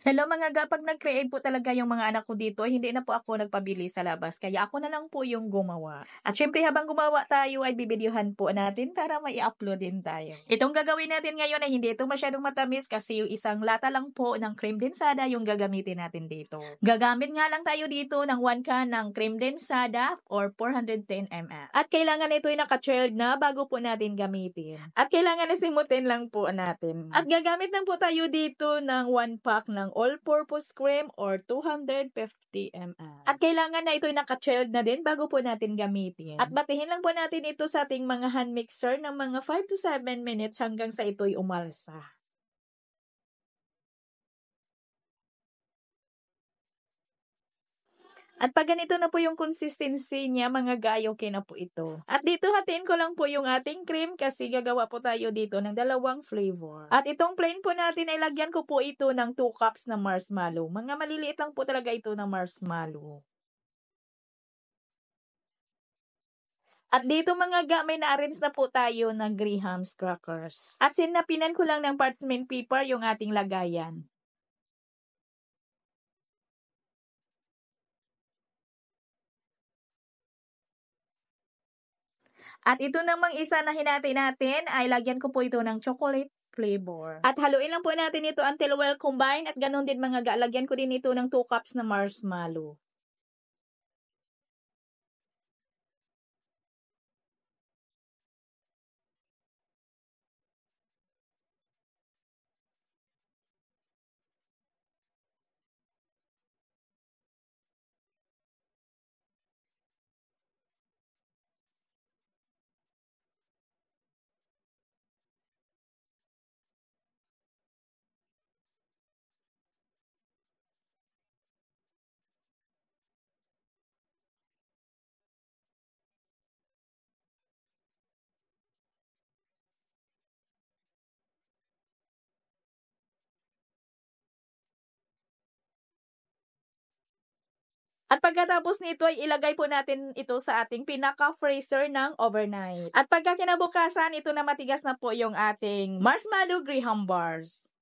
Hello mga ga, 'pag nag-create po talaga yung mga anak ko dito, hindi na po ako nagpabili sa labas kaya ako na lang po yung gumawa. At syempre habang gumawa tayo ay bibidyuhan po natin para mai-upload din tayo. Itong gagawin natin ngayon ay hindi ito masyadong matamis kasi yung isang lata lang po ng cream densada yung gagamitin natin dito. Gagamit nga lang tayo dito ng 1 can ng cream densada or 410 ml. At kailangan ito ay naka-chilled na bago po natin gamitin. At kailangan na simutin lang po natin. At gagamit lang po tayo dito ng 1 pack ng all-purpose cream or 250 ml. At kailangan na ito ay naka-chilled na din bago po natin gamitin. At batihin lang po natin ito sa ating mga hand mixer ng mga 5 to 7 minutes hanggang sa ito'y umalsa. At pag ganito na po yung consistency niya, mga guy, okay na po ito. At dito hatiin ko lang po yung ating cream kasi gagawa po tayo dito ng dalawang flavor. At itong plain po natin ay lagyan ko po ito ng 2 cups na marshmallow. Mga maliliit lang po talaga ito na marshmallow. At dito mga ga, may na-arrange na po tayo ng Graham's crackers. At sinapinan ko lang ng parchment paper yung ating lagayan. At ito namang isa na hinati natin ay lagyan ko po ito ng chocolate flavor. At haluin lang po natin ito until well combined at ganun din mga ga, lagyan ko din ito ng 2 cups na marshmallow. At pagkatapos nito ay ilagay po natin ito sa ating pinaka-freezer ng overnight. At pagka kinabukasan, ito na matigas na po yung ating marshmallow Graham bars.